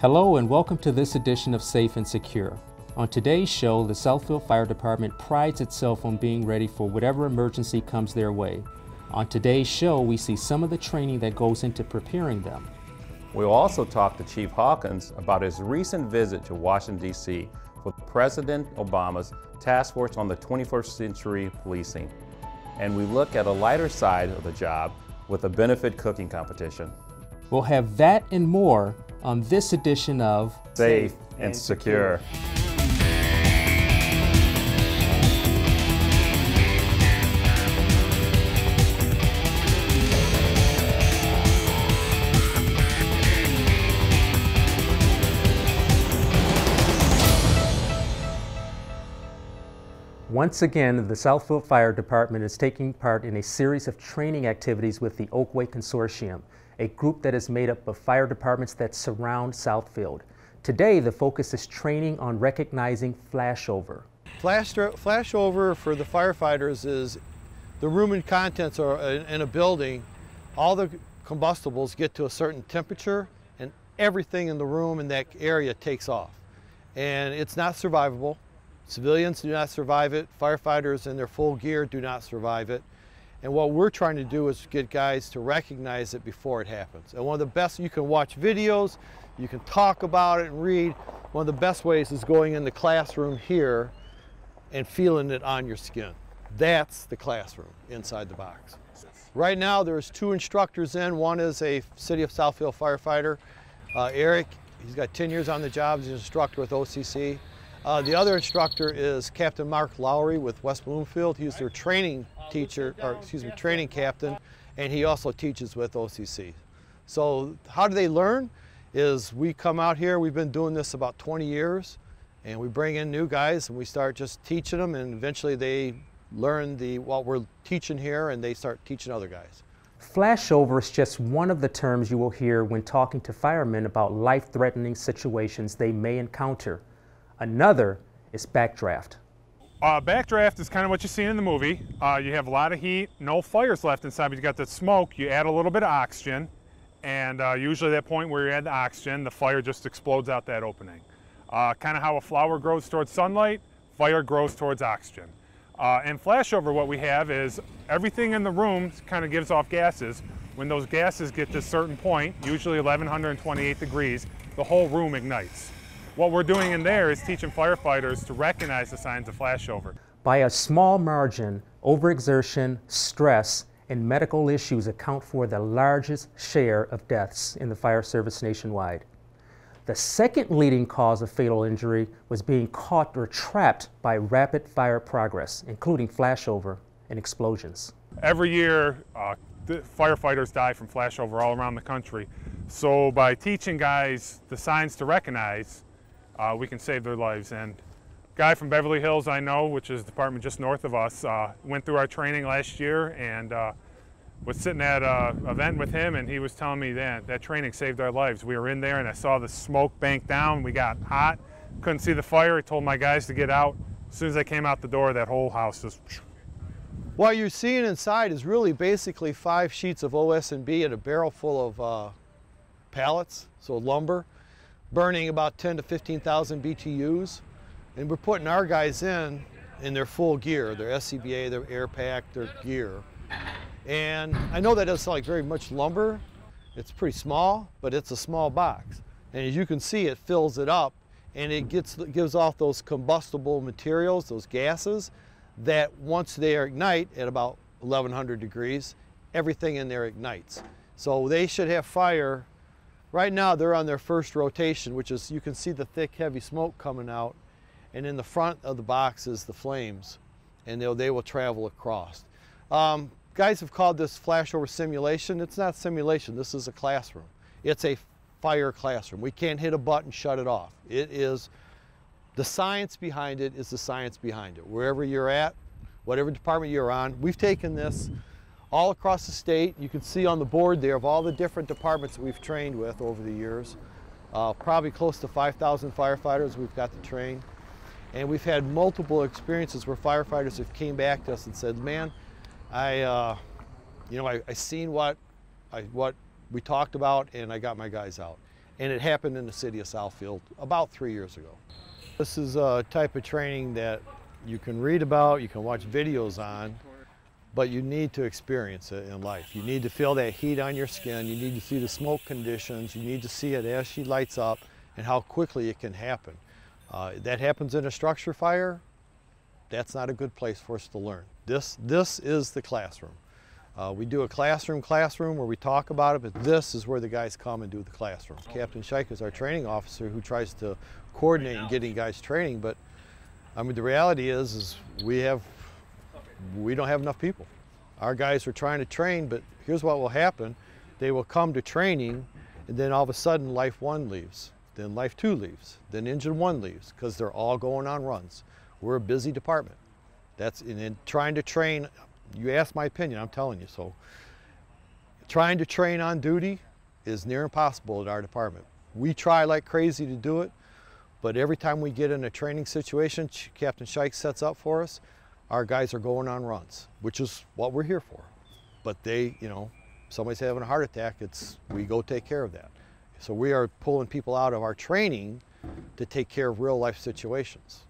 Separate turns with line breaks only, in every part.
Hello and welcome to this edition of Safe and Secure. On today's show, the Southfield Fire Department prides itself on being ready for whatever emergency comes their way. On today's show, we see some of the training that goes into preparing them.
We'll also talk to Chief Hawkins about his recent visit to Washington, D.C. for President Obama's Task Force on the 21st Century Policing. And we look at a lighter side of the job with a benefit cooking competition.
We'll have that and more on this edition of
Safe and Secure.
Once again, the Southfield Fire Department is taking part in a series of training activities with the Oakway Consortium, a group that is made up of fire departments that surround Southfield. Today, the focus is training on recognizing flashover.
Flashover for the firefighters is the room and contents are in a building. All the combustibles get to a certain temperature and everything in the room in that area takes off. And it's not survivable. Civilians do not survive it. Firefighters in their full gear do not survive it. And what we're trying to do is get guys to recognize it before it happens. And one of the best, you can watch videos, you can talk about it and read. One of the best ways is going in the classroom here and feeling it on your skin. That's the classroom inside the box. Right now there's two instructors in. One is a City of Southfield firefighter, Eric. He's got 10 years on the job. He's an instructor with OCC. The other instructor is Captain Mark Lowry with West Bloomfield. He's their training teacher, or excuse me, training captain, and he also teaches with OCC. So how do they learn? Is we come out here, we've been doing this about 20 years, and we bring in new guys and we start just teaching them, and eventually they learn what we're teaching here and they start teaching other guys.
Flashover is just one of the terms you will hear when talking to firemen about life-threatening situations they may encounter. Another is backdraft.
Backdraft is kind of what you see in the movie. You have a lot of heat, no fires left inside, but you got the smoke. You add a little bit of oxygen, and usually at that point where you add the oxygen, the fire just explodes out that opening. Kind of how a flower grows towards sunlight, fire grows towards oxygen. And flashover, what we have is everything in the room kind of gives off gases. When those gases get to a certain point, usually 1128 degrees, the whole room ignites. What we're doing in there is teaching firefighters to recognize the signs of flashover.
By a small margin, overexertion, stress, and medical issues account for the largest share of deaths in the fire service nationwide. The second leading cause of fatal injury was being caught or trapped by rapid fire progress, including flashover and explosions.
Every year, firefighters die from flashover all around the country. So by teaching guys the signs to recognize, we can save their lives. And a guy from Beverly Hills I know, which is a department just north of us, went through our training last year and was sitting at an event with him, and he was telling me that training saved our lives. We were in there and I saw the smoke bank down. We got hot, couldn't see the fire. I told my guys to get out. As soon as I came out the door, that whole house just...
What you're seeing inside is really basically 5 sheets of OS&B and a barrel full of pallets, so lumber, burning about 10 to 15,000 BTUs. And we're putting our guys in their full gear, their SCBA, their air pack, their gear. And I know that doesn't sound like very much lumber. It's pretty small, but it's a small box. And as you can see, it fills it up and it gives off those combustible materials, those gases, that once they ignite at about 1100 degrees, everything in there ignites. So they should have fire. Right now they're on their first rotation, which is, you can see the thick, heavy smoke coming out, and in the front of the box is the flames, and they will travel across. Guys have called this flashover simulation. It's not simulation, this is a classroom. It's a fire classroom. We can't hit a button, shut it off. It is, the science behind it is the science behind it. Wherever you're at, whatever department you're on, we've taken this all across the state. You can see on the board there of all the different departments that we've trained with over the years. Probably close to 5,000 firefighters we've got to train. And we've had multiple experiences where firefighters have came back to us and said, man, I seen what we talked about and I got my guys out. And it happened in the city of Southfield about 3 years ago. This is a type of training that you can read about, you can watch videos on, but you need to experience it in life. You need to feel that heat on your skin, you need to see the smoke conditions, you need to see it as she lights up and how quickly it can happen. That happens in a structure fire, that's not a good place for us to learn. This is the classroom. We do a classroom where we talk about it, but this is where the guys come and do the classroom. Captain Scheich is our training officer who tries to coordinate and getting guys training, but I mean the reality is we don't have enough people. Our guys are trying to train, but here's what will happen. They will come to training and then all of a sudden Life 1 leaves, then Life 2 leaves, then Engine 1 leaves because they're all going on runs. We're a busy department. That's in trying to train. You asked my opinion, I'm telling you. So trying to train on duty is near impossible at our department. We try like crazy to do it, but every time we get in a training situation Captain Scheich sets up for us, our guys are going on runs, which is what we're here for. But they, you know, somebody's having a heart attack, we go take care of that. So we are pulling people out of our training to take care of real life situations.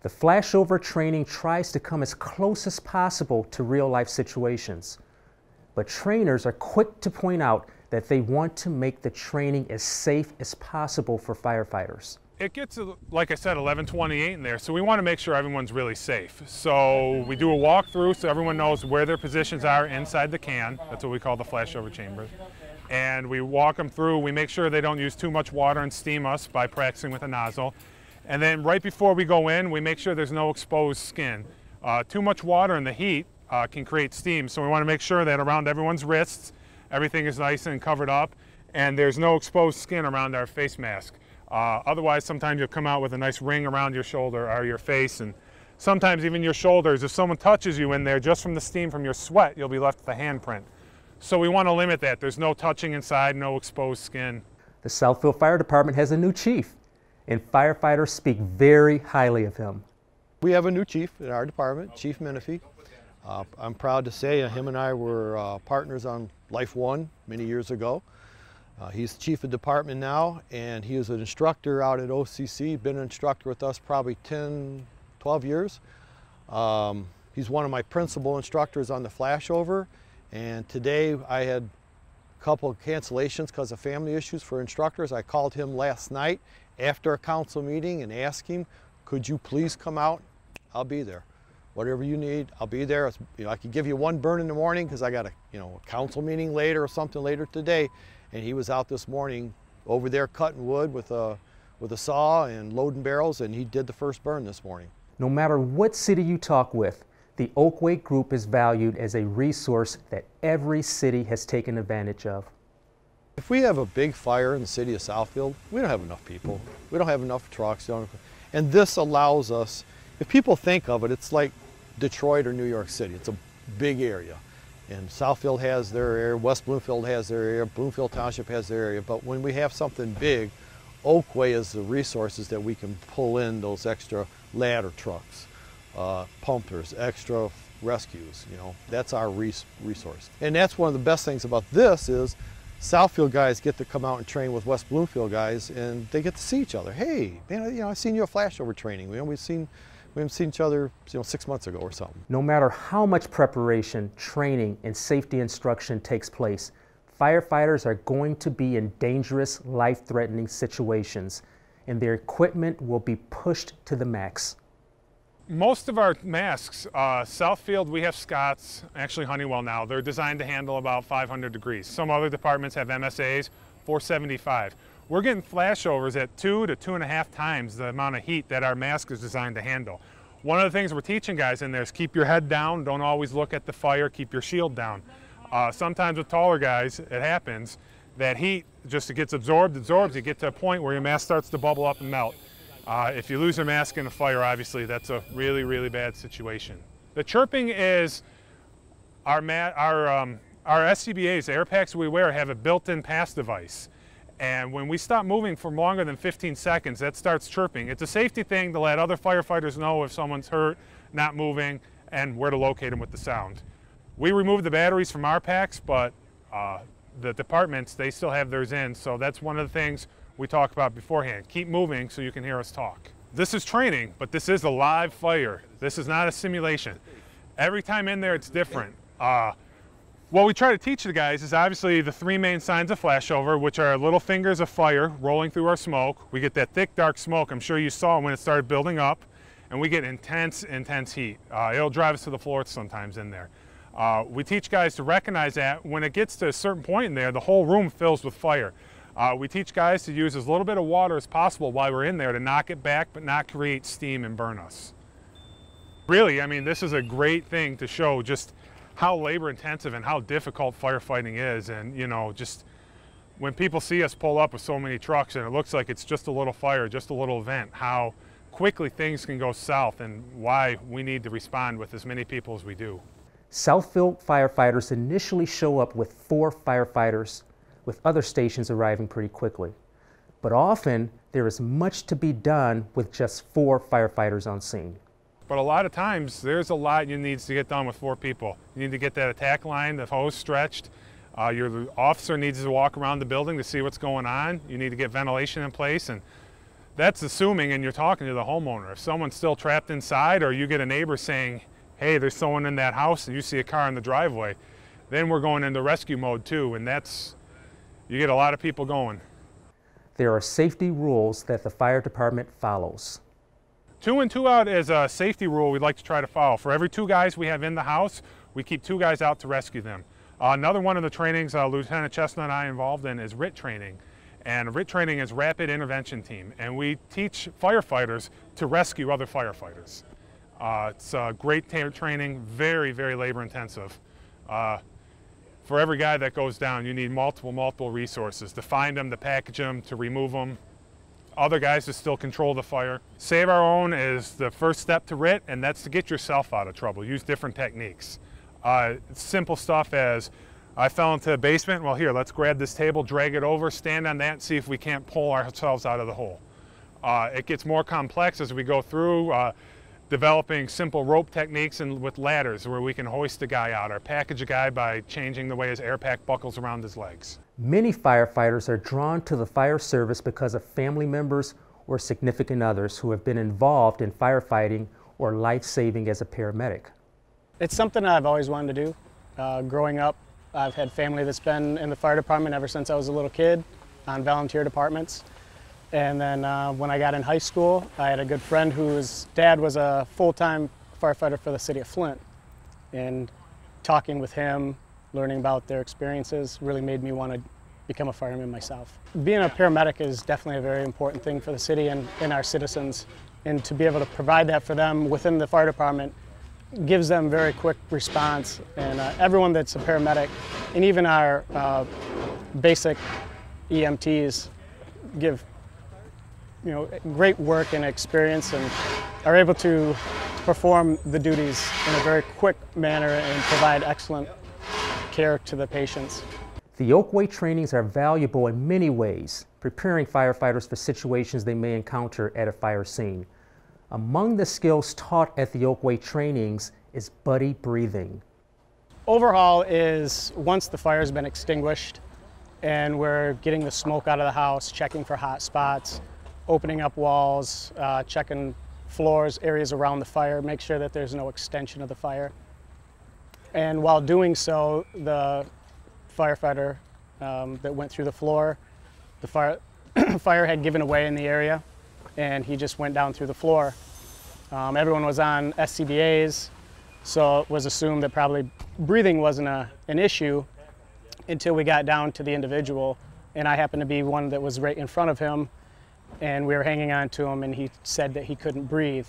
The flashover training tries to come as close as possible to real-life situations, but trainers are quick to point out that they want to make the training as safe as possible for firefighters.
It gets, like I said, 11:28 in there, so we want to make sure everyone's really safe. So we do a walkthrough so everyone knows where their positions are inside the can. That's what we call the flashover chambers. And we walk them through. We make sure they don't use too much water and steam us by practicing with a nozzle. And then right before we go in, we make sure there's no exposed skin. Too much water in the heat can create steam, so we want to make sure that around everyone's wrists, everything is nice and covered up, and there's no exposed skin around our face mask. Otherwise, sometimes you'll come out with a nice ring around your shoulder or your face, and sometimes even your shoulders. If someone touches you in there, just from the steam from your sweat, you'll be left with a handprint. So we want to limit that. There's no touching inside, no exposed skin.
The Southfield Fire Department has a new chief, and firefighters speak very highly of him.
We have a new chief in our department, Chief Menifee. I'm proud to say him and I were partners on Life 1 many years ago. He's chief of department now, and he is an instructor out at OCC, been an instructor with us probably 10, 12 years. He's one of my principal instructors on the flashover, and today I had a couple of cancellations because of family issues for instructors. I called him last night after a council meeting and asked him, could you please come out? I'll be there. Whatever you need, I'll be there. You know, I could give you one burn in the morning because I got a council meeting later or something later today. And he was out this morning over there cutting wood with a saw and loading barrels, and he did the first burn this morning.
No matter what city you talk with, the Oakway Group is valued as a resource that every city has taken advantage of.
If we have a big fire in the city of Southfield, we don't have enough people. We don't have enough trucks. And this allows us, if people think of it, it's like Detroit or New York City. It's a big area. And Southfield has their area, West Bloomfield has their area, Bloomfield Township has their area. But when we have something big, Oakway is the resources that we can pull in those extra ladder trucks, pumpers, extra rescues. That's our resource. And that's one of the best things about this is Southfield guys get to come out and train with West Bloomfield guys, and they get to see each other. Hey, man, I've seen you at flashover training. We haven't seen each other 6 months ago or something.
No matter how much preparation, training, and safety instruction takes place, firefighters are going to be in dangerous, life-threatening situations, and their equipment will be pushed to the max.
Most of our masks, Southfield, we have Scott's, actually Honeywell now. They're designed to handle about 500 degrees. Some other departments have MSAs, 475. We're getting flashovers at 2 to 2.5 times the amount of heat that our mask is designed to handle. One of the things we're teaching guys in there is keep your head down, don't always look at the fire, keep your shield down. Sometimes with taller guys, it happens that heat just gets absorbed, you get to a point where your mask starts to bubble up and melt. If you lose your mask in a fire, obviously that's a really, really bad situation. The chirping is our SCBAs, the air packs we wear, have a built-in pass device. And when we stop moving for longer than 15 seconds, that starts chirping. It's a safety thing to let other firefighters know if someone's hurt, not moving, and where to locate them with the sound. We remove the batteries from our packs, but the departments, they still have theirs in, so that's one of the things we talk about beforehand. Keep moving so you can hear us talk. This is training, but this is a live fire. This is not a simulation. Every time in there, it's different. What we try to teach the guys is obviously the 3 main signs of flashover, which are little fingers of fire rolling through our smoke. We get that thick, dark smoke. I'm sure you saw when it started building up, and we get intense, intense heat. It'll drive us to the floor sometimes in there. We teach guys to recognize that when it gets to a certain point in there, the whole room fills with fire. We teach guys to use as little bit of water as possible while we're in there to knock it back, but not create steam and burn us. Really, I mean, this is a great thing to show just how labor intensive and how difficult firefighting is. And you know, just when people see us pull up with so many trucks and it looks like it's just a little fire, just a little event, how quickly things can go south and why we need to respond with as many people as we do.
Southfield firefighters initially show up with 4 firefighters, with other stations arriving pretty quickly. But often there is much to be done with just 4 firefighters on scene.
But a lot of times, there's a lot you need to get done with 4 people. You need to get that attack line, the hose stretched. Your officer needs to walk around the building to see what's going on. You need to get ventilation in place, and that's assuming, and you're talking to the homeowner. If someone's still trapped inside, or you get a neighbor saying, hey, there's someone in that house, and you see a car in the driveway, then we're going into rescue mode too, and you get a lot of people going.
There are safety rules that the fire department follows.
2 in, 2 out is a safety rule we'd like to try to follow. For every 2 guys we have in the house, we keep 2 guys out to rescue them. Another one of the trainings Lieutenant Chestnut and I are involved in is RIT training. And RIT training is Rapid Intervention Team. And we teach firefighters to rescue other firefighters. It's a great training, very, very labor intensive. For every guy that goes down, you need multiple resources to find them, to package them, to remove them. Other guys to still control the fire. Save our own is the first step to RIT, and that's to get yourself out of trouble. Use different techniques. Simple stuff as, I fell into the basement, well here, let's grab this table, drag it over, stand on that, and see if we can't pull ourselves out of the hole. It gets more complex as we go through, developing simple rope techniques and with ladders where we can hoist a guy out or package a guy by changing the way his air pack buckles around his legs.
Many firefighters are drawn to the fire service because of family members or significant others who have been involved in firefighting or life-saving as a paramedic.
It's something I've always wanted to do. Growing up, I've had family that's been in the fire department ever since I was a little kid on volunteer departments. And then when I got in high school, I had a good friend whose dad was a full-time firefighter for the city of Flint. And talking with him, learning about their experiences really made me want to become a fireman myself. Being a paramedic is definitely a very important thing for the city and our citizens. And to be able to provide that for them within the fire department gives them very quick response. And everyone that's a paramedic, and even our basic EMTs, give great work and experience and are able to perform the duties in a very quick manner and provide excellent care to the patients.
The Oakway trainings are valuable in many ways, preparing firefighters for situations they may encounter at a fire scene. Among the skills taught at the Oakway trainings is buddy breathing.
Overhaul is once the fire has been extinguished and we're getting the smoke out of the house, checking for hot spots, opening up walls, checking floors, areas around the fire, make sure that there's no extension of the fire. And while doing so, the firefighter that went through the floor, the fire had given away in the area, and he just went down through the floor. Everyone was on SCBAs, so it was assumed that probably breathing wasn't an issue until we got down to the individual, and I happened to be one that was right in front of him, and we were hanging on to him, and he said that he couldn't breathe.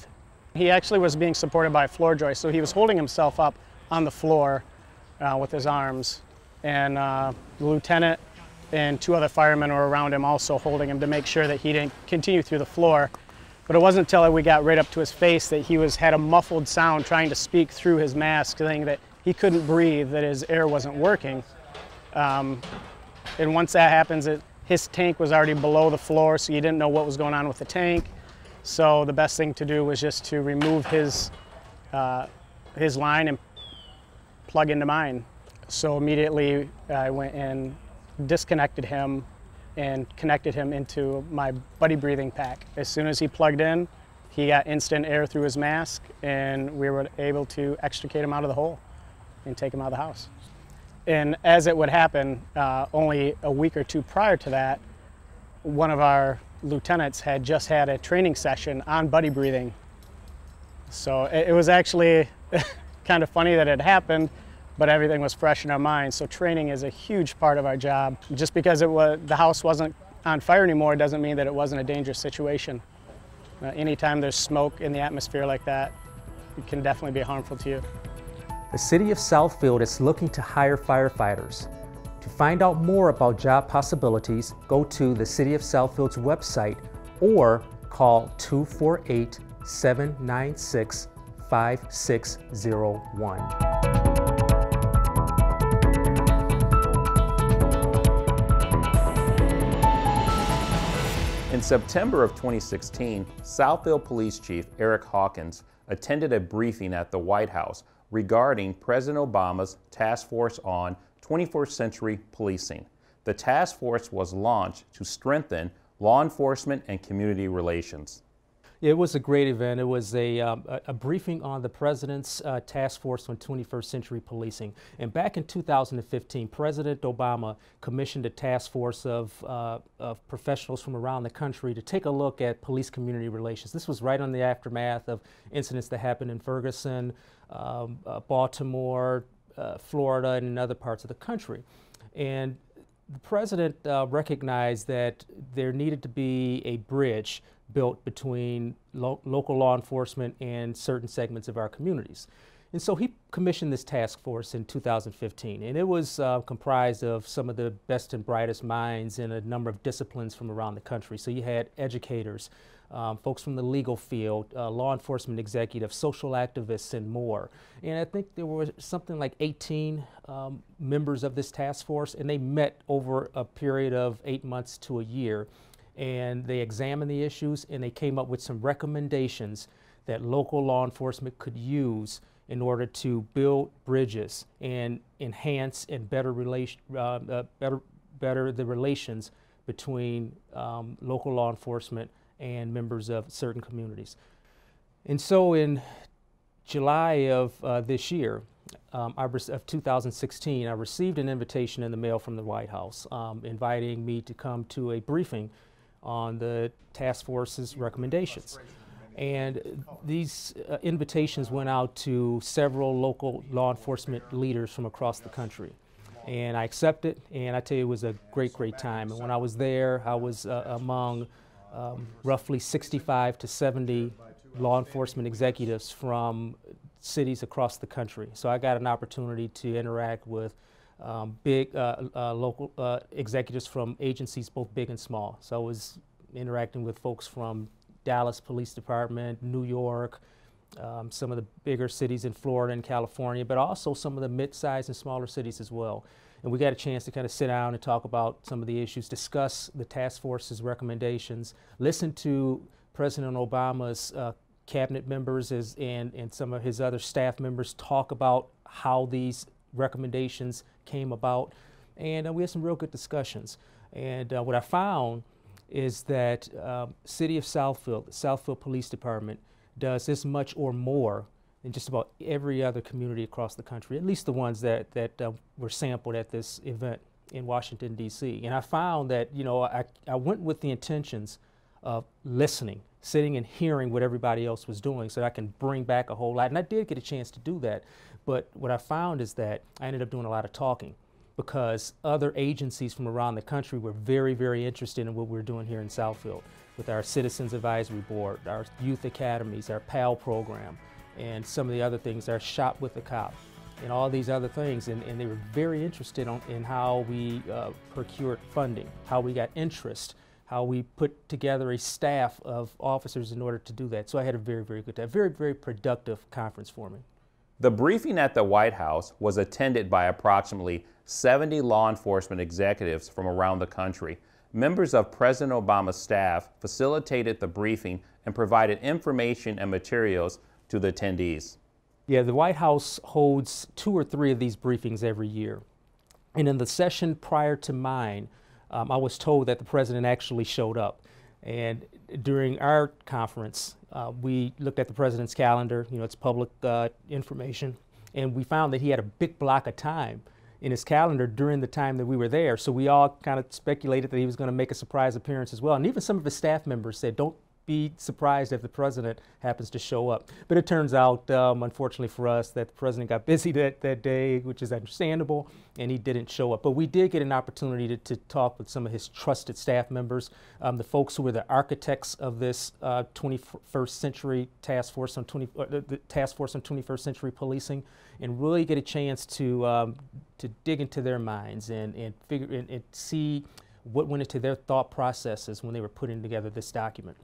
He actually was being supported by a floor joist, so he was holding himself up on the floor with his arms, and the lieutenant and 2 other firemen were around him also holding him to make sure that he didn't continue through the floor. But it wasn't until we got right up to his face that he had a muffled sound trying to speak through his mask, saying that he couldn't breathe, that his air wasn't working. And once that happens, his tank was already below the floor, so you didn't know what was going on with the tank. So the best thing to do was just to remove his line and plug into mine. So immediately I went in disconnected him and connected him into my buddy breathing pack. As soon as he plugged in, he got instant air through his mask, and we were able to extricate him out of the hole and take him out of the house. And as it would happen, only a week or two prior to that, one of our lieutenants had just had a training session on buddy breathing. So it was actually kind of funny that it happened, but everything was fresh in our minds. So training is a huge part of our job. Just because the house wasn't on fire anymore doesn't mean that it wasn't a dangerous situation. Anytime there's smoke in the atmosphere like that, it can definitely be harmful to you.
The City of Southfield is looking to hire firefighters. To find out more about job possibilities, go to the City of Southfield's website or call 248-796-5601.
In September of 2016, Southfield Police Chief Eric Hawkins attended a briefing at the White House regarding President Obama's Task Force on 21st Century Policing. The task force was launched to strengthen law enforcement and community relations.
It was a great event. It was a briefing on the President's Task Force on 21st Century Policing. And back in 2015, President Obama commissioned a task force of professionals from around the country to take a look at police-community relations. This was right on the aftermath of incidents that happened in Ferguson, Baltimore, Florida, and in other parts of the country. And the President recognized that there needed to be a bridge built between local law enforcement and certain segments of our communities. And so he commissioned this task force in 2015, and it was comprised of some of the best and brightest minds in a number of disciplines from around the country. So you had educators, folks from the legal field, law enforcement executives, social activists, and more. And I think there were something like 18 members of this task force, and they met over a period of 8 months to a year. And they examined the issues, and they came up with some recommendations that local law enforcement could use in order to build bridges and enhance and better the relations between local law enforcement and members of certain communities. And so in July of this year, of 2016, I received an invitation in the mail from the White House inviting me to come to a briefing on the task force's recommendations. And these invitations went out to several local law enforcement leaders from across the country. And I accepted, and I tell you, it was a great, great time. And when I was there, I was among roughly 65 to 70 law enforcement executives from cities across the country. So I got an opportunity to interact with big local executives from agencies, both big and small. So I was interacting with folks from Dallas Police Department, New York, some of the bigger cities in Florida and California, but also some of the mid-sized and smaller cities as well. And we got a chance to kind of sit down and talk about some of the issues, discuss the task force's recommendations, listen to President Obama's cabinet members and some of his other staff members talk about how these recommendations came about, and we had some real good discussions. And what I found is that City of Southfield, the Southfield Police Department, does as much or more than just about every other community across the country, at least the ones that were sampled at this event in Washington, D.C. And I found that, you know, I went with the intentions of listening, sitting and hearing what everybody else was doing so that I can bring back a whole lot. And I did get a chance to do that. But what I found is that I ended up doing a lot of talking because other agencies from around the country were very, very interested in what we're doing here in Southfield with our Citizens Advisory Board, our youth academies, our PAL program, and some of the other things, our Shop with the Cop, and all these other things. And they were very interested in how we procured funding, how we got interest, how we put together a staff of officers in order to do that. So I had a very, very good time, very, very productive conference for me.
The briefing at the White House was attended by approximately 70 law enforcement executives from around the country. Members of President Obama's staff facilitated the briefing and provided information and materials to the attendees.
Yeah, the White House holds 2 or 3 of these briefings every year. And in the session prior to mine, I was told that the president actually showed up. And during our conference, we looked at the president's calendar, you know, it's public information, and we found that he had a big block of time in his calendar during the time that we were there. So we all kind of speculated that he was going to make a surprise appearance as well. And even some of his staff members said, don't be surprised if the president happens to show up. But it turns out, unfortunately for us, that the president got busy that day, which is understandable, and he didn't show up. But we did get an opportunity to talk with some of his trusted staff members, the folks who were the architects of this 21st century task force on the task force on 21st century policing, and really get a chance to dig into their minds and figure and see what went into their thought processes when they were putting together this document.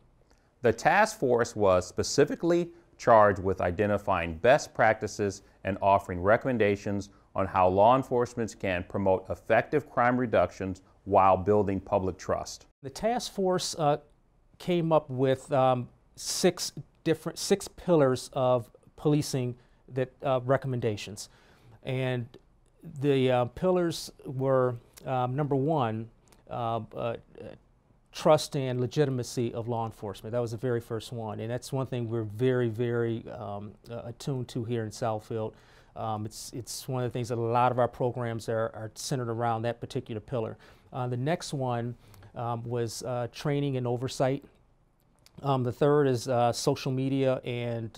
The task force was specifically charged with identifying best practices and offering recommendations on how law enforcement can promote effective crime reductions while building public trust.
The task force came up with six pillars of policing that recommendations, and the pillars were number one, trust and legitimacy of law enforcement. That was the very first one, and that's one thing we're very, very attuned to here in Southfield. It's one of the things that a lot of our programs are centered around that particular pillar. The next one was training and oversight. The third is social media and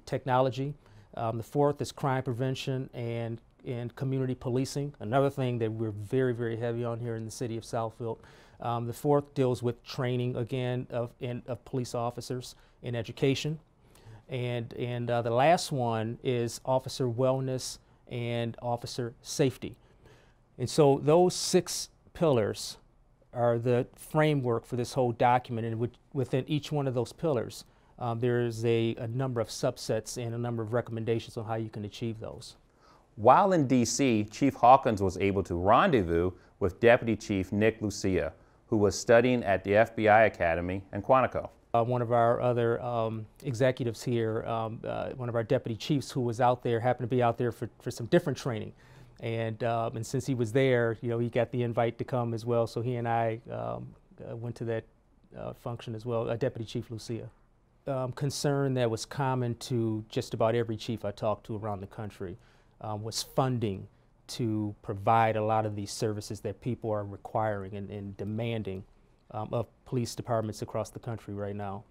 technology. The fourth is crime prevention and community policing, another thing that we're very, very heavy on here in the city of Southfield. The fourth deals with training, again, of police officers in education. And the last one is officer wellness and officer safety. And so those six pillars are the framework for this whole document, and within each one of those pillars, there's a number of subsets and a number of recommendations on how you can achieve those.
While in D.C., Chief Hawkins was able to rendezvous with Deputy Chief Nick Lucia, who was studying at the FBI Academy in Quantico.
One of our other executives here, one of our deputy chiefs who was out there, happened to be out there for some different training. And since he was there, you know, he got the invite to come as well, so he and I went to that function as well, Deputy Chief Lucia. Concern that was common to just about every chief I talked to around the country was funding to provide a lot of these services that people are requiring and demanding of police departments across the country right now.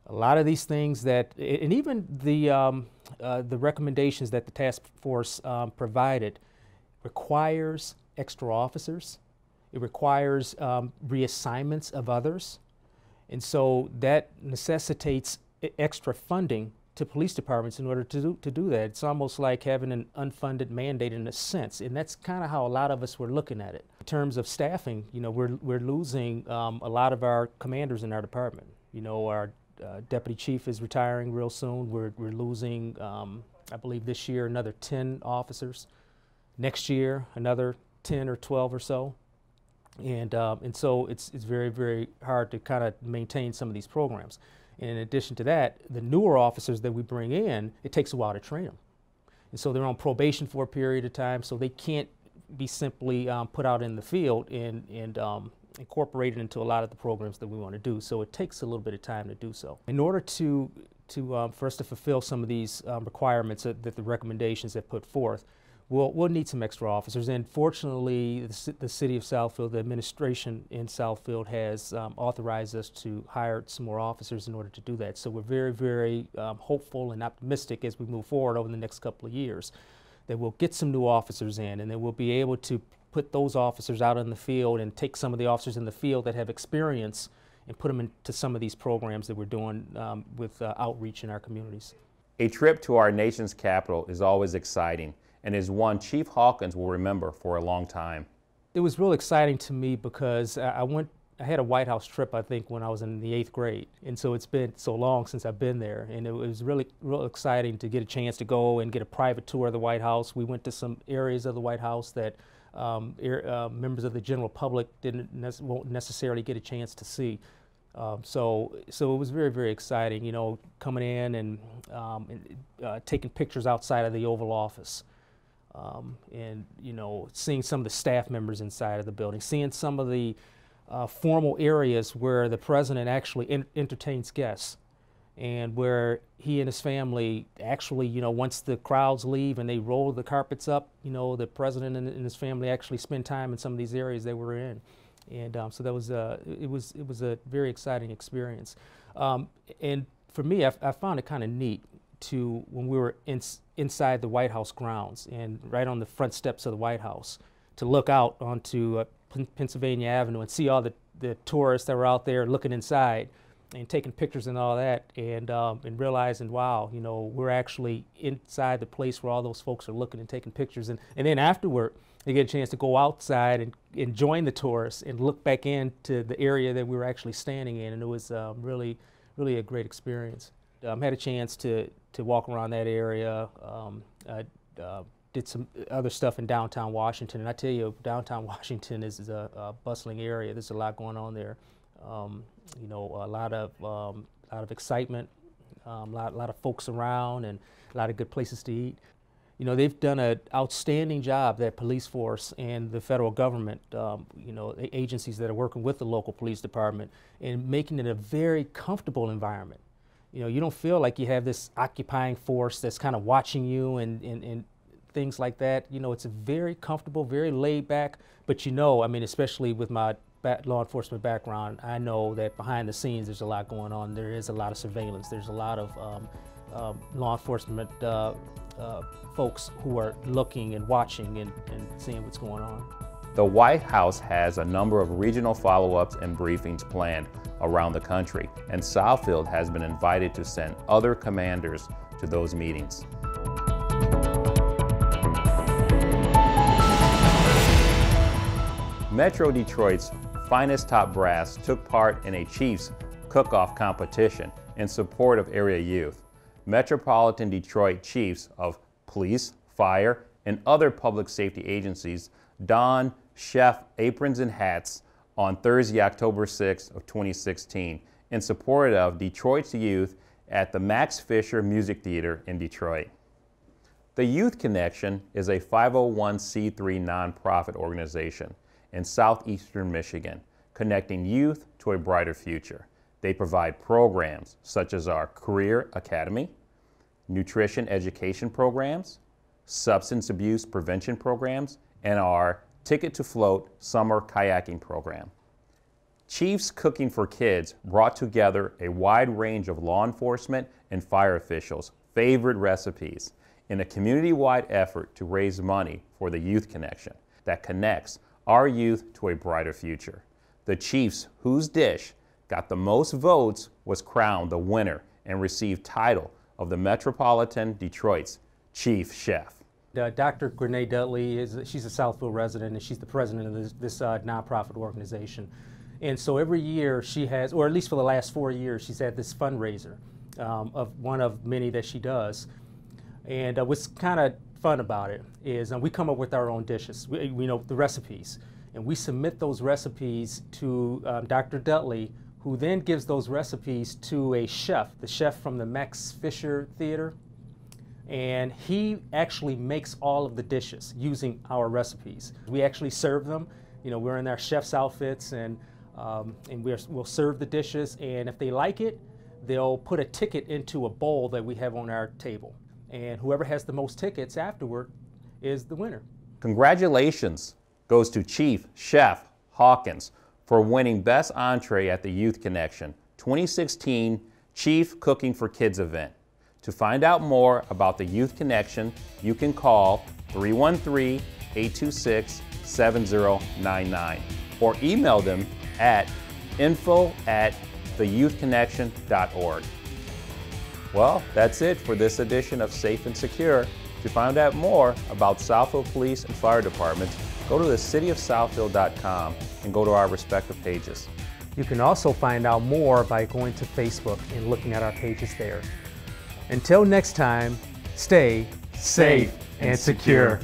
A lot of these things that, and even the recommendations that the task force provided, requires extra officers. It requires reassignments of others. And so that necessitates extra funding to police departments in order to do that. It's almost like having an unfunded mandate in a sense, and that's kind of how a lot of us were looking at it. In terms of staffing, you know, we're losing a lot of our commanders in our department. You know, our deputy chief is retiring real soon. We're losing, I believe this year, another 10 officers. Next year, another 10 or 12 or so. And so it's very, very hard to kind of maintain some of these programs. And in addition to that, the newer officers that we bring in, it takes a while to train them. And so they're on probation for a period of time, so they can't be simply put out in the field and incorporated into a lot of the programs that we want to do. So it takes a little bit of time to do so. In order for us to fulfill some of these requirements that the recommendations have put forth, we'll need some extra officers, and fortunately the city of Southfield, the administration in Southfield has authorized us to hire some more officers in order to do that. So we're very, very hopeful and optimistic as we move forward over the next couple of years that we'll get some new officers in, and then we'll be able to put those officers out in the field and take some of the officers in the field that have experience and put them into some of these programs that we're doing with outreach in our communities.
A trip to our nation's capital is always exciting, and is one Chief Hawkins will remember for a long time.
It was real exciting to me because I had a White House trip, I think, when I was in the 8th grade. And so it's been so long since I've been there. And it was really real exciting to get a chance to go and get a private tour of the White House. We went to some areas of the White House that members of the general public won't necessarily get a chance to see. So it was very, very exciting, you know, coming in and taking pictures outside of the Oval Office. and seeing some of the staff members inside of the building, seeing some of the formal areas where the president actually entertains guests, and where he and his family actually, once the crowds leave and they roll the carpets up, the president and his family actually spend time in some of these areas they were in. And so that was it was a very exciting experience. And for me, I found it kind of neat to, when we were inside the White House grounds and right on the front steps of the White House, to look out onto Pennsylvania Avenue and see all the tourists that were out there looking inside and taking pictures and all that, and realizing, wow, we're actually inside the place where all those folks are looking and taking pictures. And then afterward, they get a chance to go outside and join the tourists and look back into the area that we were actually standing in, and it was really, really a great experience. Had a chance to walk around that area. Did some other stuff in downtown Washington, and I tell you, downtown Washington is a bustling area. There's a lot going on there. A lot of excitement, a lot of folks around, and a lot of good places to eat. They've done an outstanding job, that police force and the federal government, agencies that are working with the local police department, in making it a very comfortable environment. You don't feel like you have this occupying force that's kind of watching you and things like that. It's a very comfortable, very laid back, but especially with my law enforcement background, I know that behind the scenes there's a lot going on. There is a lot of surveillance. There's a lot of law enforcement folks who are looking and watching and seeing what's going on.
The White House has a number of regional follow-ups and briefings planned around the country, and Southfield has been invited to send other commanders to those meetings. Metro Detroit's finest top brass took part in a Chiefs cook-off competition in support of area youth. Metropolitan Detroit Chiefs of police, fire, and other public safety agencies donned chef aprons and hats on Thursday, October 6th of 2016 in support of Detroit's youth at the Max Fisher Music Theater in Detroit. The Youth Connection is a 501c3 nonprofit organization in southeastern Michigan, connecting youth to a brighter future. They provide programs such as our Career Academy, nutrition education programs, substance abuse prevention programs, and our Ticket to Float summer kayaking program. Chiefs Cooking for Kids brought together a wide range of law enforcement and fire officials' favorite recipes in a community-wide effort to raise money for the Youth Connection that connects our youth to a brighter future. The Chiefs whose dish got the most votes was crowned the winner and received title of the Metropolitan Detroit's Chief Chef.
Dr. Grenée Dudley, she's a Southfield resident, and she's the president of this nonprofit organization. And so every year she has, or at least for the last 4 years, she's had this fundraiser of one of many that she does. And what's kind of fun about it is we come up with our own dishes. We know the recipes, and we submit those recipes to Dr. Dudley, who then gives those recipes to a chef, the chef from the Max Fisher Theater. And he actually makes all of the dishes using our recipes. We actually serve them. We're in our chef's outfits, and we'll serve the dishes. And if they like it, they'll put a ticket into a bowl that we have on our table. And whoever has the most tickets afterward is the winner.
Congratulations goes to Chief Chef Hawkins for winning Best Entree at the Youth Connection 2016 Chief Cooking for Kids event. To find out more about the Youth Connection, you can call 313-826-7099 or email them at info@theyouthconnection.org. Well, that's it for this edition of Safe and Secure. To find out more about Southfield Police and Fire Departments, go to thecityofsouthfield.com and go to our respective pages.
You can also find out more by going to Facebook and looking at our pages there. Until next time, stay safe and secure.